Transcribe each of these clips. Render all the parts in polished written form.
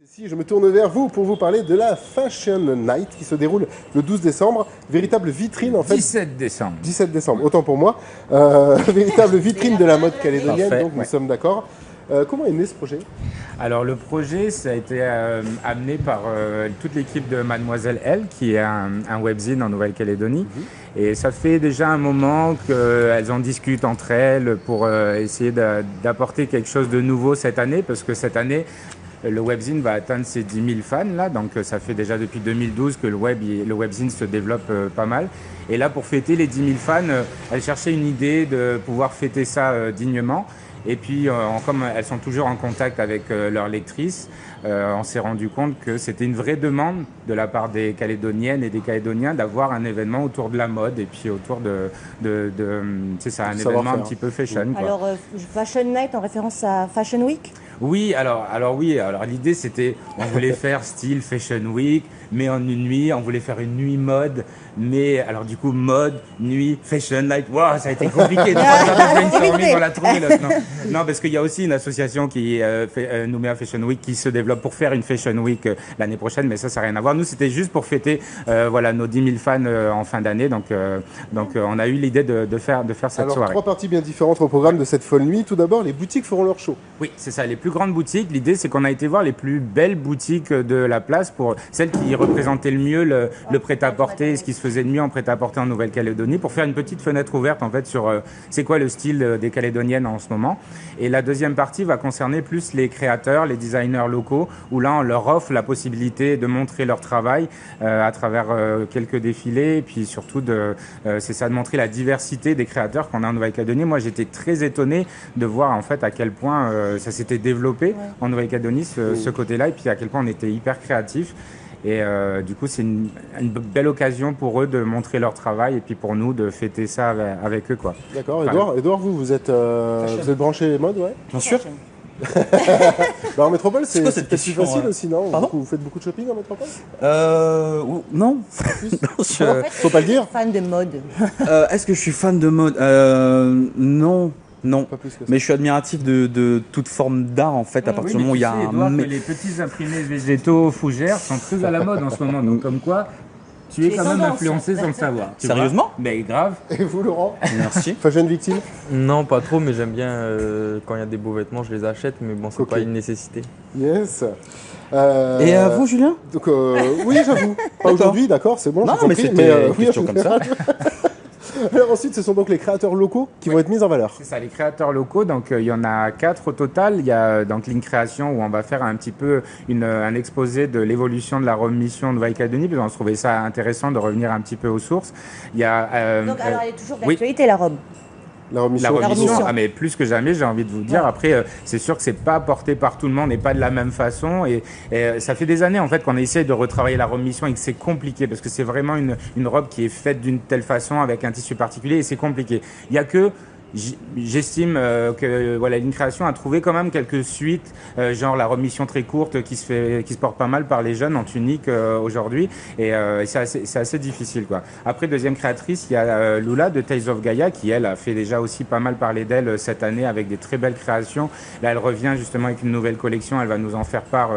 Si je me tourne vers vous pour vous parler de la Fashion Night qui se déroule le 12 décembre, véritable vitrine en fait. 17 décembre. 17 décembre, autant pour moi. Véritable vitrine de la mode calédonienne, Parfait, donc nous ouais. sommes d'accord. Comment est né ce projet? Alors le projet, ça a été amené par toute l'équipe de Mademoiselle Elle, qui est un webzine en Nouvelle-Calédonie. Et ça fait déjà un moment qu'elles en discutent entre elles pour essayer d'apporter quelque chose de nouveau cette année, parce que cette année, le webzine va atteindre ses 10 000 fans, là, donc ça fait déjà depuis 2012 que le webzine se développe pas mal. Et là, pour fêter les 10 000 fans, elles cherchaient une idée de pouvoir fêter ça dignement. Et puis, comme elles sont toujours en contact avec leurs lectrices, on s'est rendu compte que c'était une vraie demande de la part des Calédoniennes et des Calédoniens d'avoir un événement autour de la mode et puis autour c'est ça, un événement un petit peu fashion, quoi. Alors, Fashion Night en référence à Fashion Week? Oui, alors l'idée c'était, on voulait faire style Fashion Week, mais en une nuit, on voulait faire une nuit mode, mais alors du coup mode, nuit, Fashion Night, waouh, ça a été compliqué de brainstorming dans la trouille là. Non, parce qu'il y a aussi une association qui fait Nouméa Fashion Week qui se développe pour faire une Fashion Week l'année prochaine, mais ça n'a rien à voir. Nous, c'était juste pour fêter nos 10 000 fans en fin d'année, donc on a eu l'idée de faire cette soirée. Trois parties bien différentes au programme de cette folle nuit. Tout d'abord, les boutiques feront leur show. Oui, c'est ça, les plus grandes boutiques. L'idée, c'est qu'on a été voir les plus belles boutiques de la place pour celles qui représentaient le mieux le prêt-à-porter, ce qui se faisait de mieux en prêt-à-porter en Nouvelle-Calédonie, pour faire une petite fenêtre ouverte en fait sur c'est quoi le style des Calédoniennes en ce moment. Et la deuxième partie va concerner plus les créateurs, les designers locaux, où là, on leur offre la possibilité de montrer leur travail à travers quelques défilés, et puis surtout c'est ça, de montrer la diversité des créateurs qu'on a en Nouvelle-Calédonie. Moi, j'étais très étonné de voir en fait à quel point ça s'était développé en Nouvelle-Calédonie, ce côté-là, et puis à quel point on était hyper créatifs. Et du coup, c'est une belle occasion pour eux de montrer leur travail et puis pour nous de fêter ça avec eux, quoi. D'accord. Edouard, vous êtes branché mode, ouais? Bien sûr. En métropole, c'est quoi cette peut-être plus question, facile aussi, non? Pardon? Vous faites beaucoup de shopping en métropole? Non. Non, Faut pas le dire. Fan de mode. Est-ce que je suis fan de mode? Non. Non, Pas plus que ça. mais je suis admiratif de toute forme d'art en fait, à partir du moment où il y a un... les petits imprimés végétaux fougères sont très à la mode en ce moment, donc comme quoi tu es quand même tendance. influencé sans le savoir. Tu Sérieusement? vois? Mais grave. Et vous, Laurent? Merci. Fashion victime? Non, pas trop, mais j'aime bien quand il y a des beaux vêtements, je les achète, mais bon, c'est Ok. pas une nécessité. Yes. Et vous, Julien? Donc, oui, j'avoue. Pas aujourd'hui, d'accord, c'est bon. Non, j'ai mais compris, c'était une oui, question en comme ça. Alors ensuite, ce sont donc les créateurs locaux qui vont être mis en valeur. C'est ça, les créateurs locaux. Donc, il y en a 4 au total. Il y a donc Ligne Création où on va faire un petit peu un exposé de l'évolution de la robe mission de Nouvelle-Calédonie, parce qu'on se trouvait ça intéressant de revenir un petit peu aux sources. Il y a Donc, alors, elle est toujours oui. d'actualité, la robe. La remission. La remission, remission. ah mais plus que jamais, j'ai envie de vous dire. Ouais. Après, c'est sûr que c'est pas porté par tout le monde et pas de la même façon. Et ça fait des années en fait qu'on essaye de retravailler la remission et que c'est compliqué parce que c'est vraiment une robe qui est faite d'une telle façon avec un tissu particulier et c'est compliqué. Il y a que j'estime que voilà, Ligne Création a trouvé quand même quelques suites, genre la remission très courte qui se porte pas mal par les jeunes en tunique aujourd'hui, et c'est assez difficile, quoi. Après, deuxième créatrice, il y a Lula de Tales of Gaia qui elle a fait déjà aussi pas mal parler d'elle cette année avec des très belles créations. Là, elle revient justement avec une nouvelle collection, elle va nous en faire part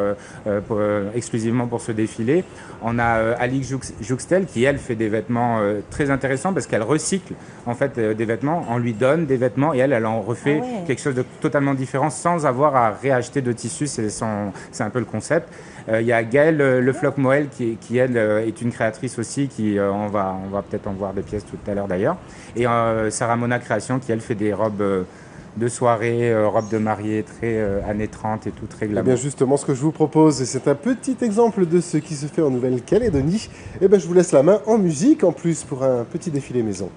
exclusivement pour ce défilé. On a Alix Jouxtel qui elle fait des vêtements très intéressants parce qu'elle recycle en fait des vêtements, on lui donne des vêtements et elle en refait quelque chose de totalement différent sans avoir à réacheter de tissu, c'est un peu le concept. Il y a Gaëlle Le Floc Moël qui elle est une créatrice aussi, qui on va peut-être en voir des pièces tout à l'heure d'ailleurs, et Sarah Mona Création qui elle fait des robes de soirée, robes de mariée très années 30 et tout, très Eh glamour. bien justement, ce que je vous propose, et c'est un petit exemple de ce qui se fait en Nouvelle-Calédonie, et ben je vous laisse la main en musique en plus pour un petit défilé maison.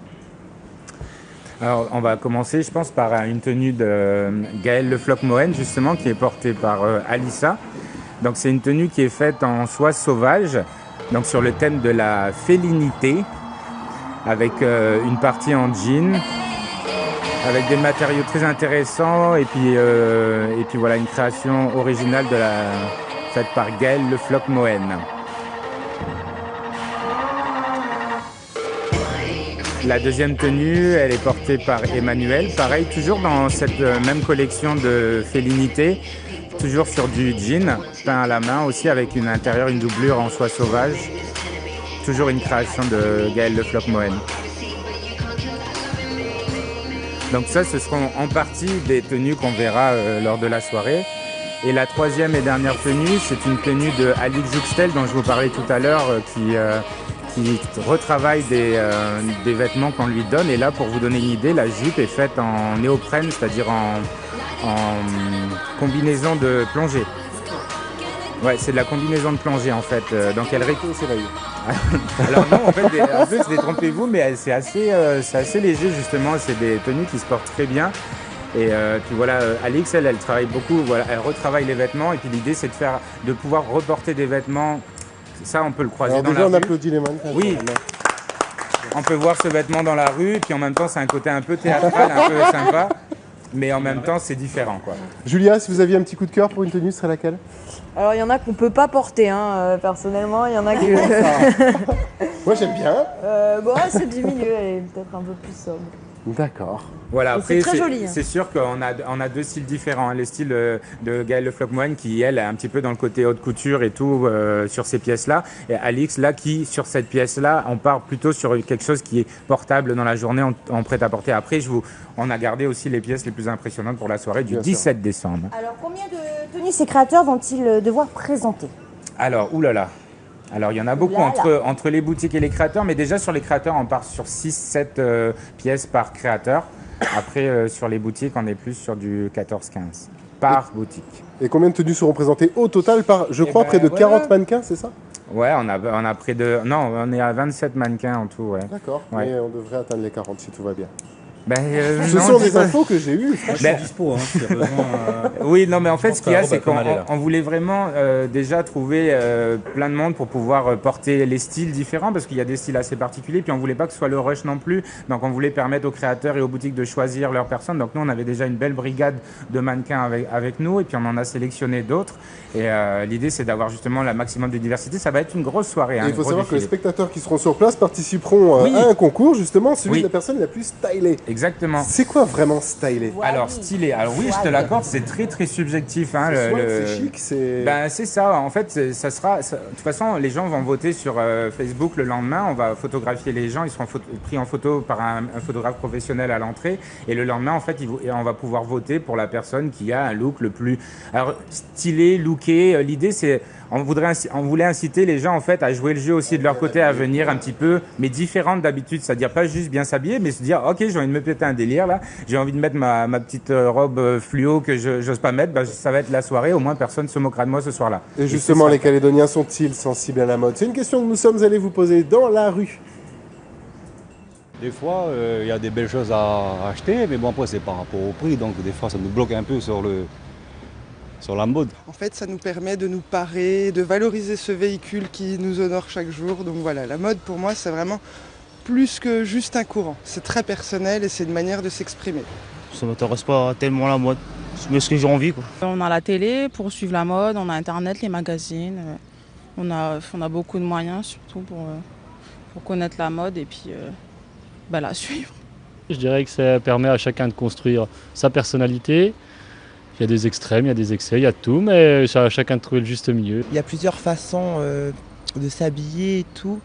Alors, on va commencer, je pense, par une tenue de Gaëlle Le Floc Mohen, justement, qui est portée par Alissa. Donc, c'est une tenue qui est faite en soie sauvage, donc sur le thème de la félinité, avec une partie en jean, avec des matériaux très intéressants, et puis voilà, une création originale faite par Gaëlle Le Floc Mohen. La deuxième tenue, elle est portée par Emmanuel. Pareil, toujours dans cette même collection de félinité. toujours sur du jean, peint à la main aussi, avec une intérieur, une doublure en soie sauvage. Toujours une création de Gaël Le Floch Mohen. Donc ça, ce seront en partie des tenues qu'on verra lors de la soirée. Et la troisième et dernière tenue, c'est une tenue de Alix Jouxtel dont je vous parlais tout à l'heure, qui retravaille des vêtements qu'on lui donne. Et là, pour vous donner une idée, la jupe est faite en néoprène, c'est-à-dire en combinaison de plongée. Ouais, c'est de la combinaison de plongée en fait. Donc elle Alors non, en fait, détrompez-vous, mais c'est assez léger justement. C'est des tenues qui se portent très bien. Et puis voilà, Alix, elle travaille beaucoup. Voilà, elle retravaille les vêtements. Et puis l'idée, c'est de pouvoir reporter des vêtements. Ça, on peut le croiser Alors dans déjà, la on rue. applaudit les mannequins. Oui. On peut voir ce vêtement dans la rue. Puis en même temps, c'est un côté un peu théâtral, un peu sympa. Mais en même temps, c'est différent, quoi. Julia, si vous aviez un petit coup de cœur pour une tenue, ce serait laquelle? Alors il y en a qu'on peut pas porter, hein, personnellement, il y en a que... Moi, j'aime bien. Bon, c'est du milieu, elle est peut-être un peu plus sobre. D'accord. Voilà, Et après, c'est très joli, hein. c'est sûr qu'on a deux styles différents. Hein. Le style de Gaël Le Floch Mohen qui, elle, est un petit peu dans le côté haute couture et tout sur ces pièces-là. Et Alix, là, qui, sur cette pièce-là, on part plutôt sur quelque chose qui est portable dans la journée en prêt-à-porter. Après, on a gardé aussi les pièces les plus impressionnantes pour la soirée du 17 décembre. Alors, combien de tenues ces créateurs vont-ils devoir présenter? Alors, oulala. Alors, il y en a beaucoup entre les boutiques et les créateurs, mais déjà sur les créateurs, on part sur 6-7 pièces par créateur. Après, sur les boutiques, on est plus sur du 14-15 par boutique. Et combien de tenues seront présentées au total par, je crois, près de 40 mannequins, c'est ça? Ouais, on a près de... Non, on est à 27 mannequins en tout, ouais. D'accord, Ouais. mais on devrait atteindre les 40 si tout va bien. Ce Ce sont des infos que j'ai eues. Je suis dispo, hein, s'il y a besoin. Oui, non, mais en fait, pense ce qu'il y a, que c'est Rob peut m'aller, là. qu'on voulait vraiment déjà trouver plein de monde pour pouvoir porter les styles différents, parce qu'il y a des styles assez particuliers, puis on voulait pas que ce soit le rush non plus, donc on voulait permettre aux créateurs et aux boutiques de choisir leurs personnes. Donc nous, on avait déjà une belle brigade de mannequins avec nous, et puis on en a sélectionné d'autres. Et l'idée, c'est d'avoir justement le maximum de diversité. Ça va être une grosse soirée. Et il faut savoir que les spectateurs qui seront sur place participeront à un concours, justement, celui de la personne la plus stylée. Exactement. C'est quoi vraiment stylé? Alors stylé, alors oui, je te l'accorde, c'est très très subjectif. Hein, c'est chic, c'est... Ben, c'est ça, en fait, ça sera... De toute façon, les gens vont voter sur Facebook le lendemain, on va photographier les gens, ils seront pris en photo par un photographe professionnel à l'entrée, et le lendemain, en fait, on va pouvoir voter pour la personne qui a un look le plus... Alors, stylé, looké, l'idée c'est... On voulait inciter les gens en fait à jouer le jeu aussi de leur côté, à venir un petit peu, mais différente d'habitude, c'est-à-dire pas juste bien s'habiller, mais se dire ok, j'ai envie de me péter un délire là, j'ai envie de mettre ma petite robe fluo que j'ose pas mettre, ben, ça va être la soirée, au moins personne se moquera de moi ce soir-là. Et justement, les Calédoniens sont-ils sensibles à la mode? C'est une question que nous sommes allés vous poser dans la rue. Des fois, il y a des belles choses à acheter, mais bon après c'est par rapport au prix, donc des fois ça nous bloque un peu sur la mode. En fait, ça nous permet de nous parer, de valoriser ce véhicule qui nous honore chaque jour. Donc voilà, la mode pour moi, c'est vraiment plus que juste un courant. C'est très personnel et c'est une manière de s'exprimer. Ça ne m'intéresse pas tellement la mode, mais ce que j'ai envie, quoi. On a la télé pour suivre la mode, on a Internet, les magazines. On a beaucoup de moyens surtout pour connaître la mode et puis la suivre. Je dirais que ça permet à chacun de construire sa personnalité. Il y a des extrêmes, il y a des excès, il y a tout, mais à chacun de trouver le juste milieu. Il y a plusieurs façons de s'habiller et tout,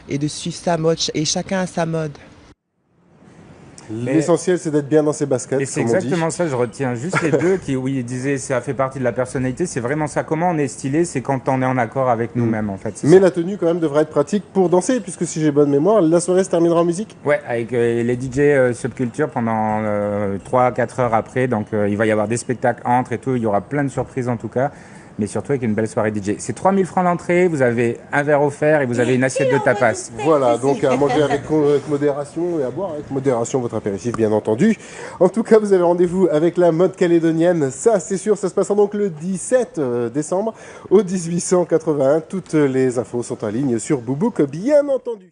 et de suivre sa mode, et chacun a sa mode. L'essentiel, c'est d'être bien dans ses baskets. Et c'est exactement ça, je retiens juste les deux qui, oui, disaient ça fait partie de la personnalité, c'est vraiment ça. Comment on est stylé, c'est quand on est en accord avec nous-mêmes en fait. Mais la tenue quand même devrait être pratique pour danser, puisque si j'ai bonne mémoire, la soirée se terminera en musique. Ouais, avec les DJ Subculture pendant 3-4 heures après, donc il va y avoir des spectacles entre et tout, il y aura plein de surprises en tout cas. Mais surtout avec une belle soirée DJ. C'est 3 000 francs l'entrée, vous avez un verre offert et vous avez une assiette de tapas. Voilà, donc à manger avec modération et à boire avec modération votre apéritif, bien entendu. En tout cas, vous avez rendez-vous avec la mode calédonienne, ça c'est sûr, ça se passera donc le 17 décembre au 1881. Toutes les infos sont en ligne sur Boubouk, bien entendu.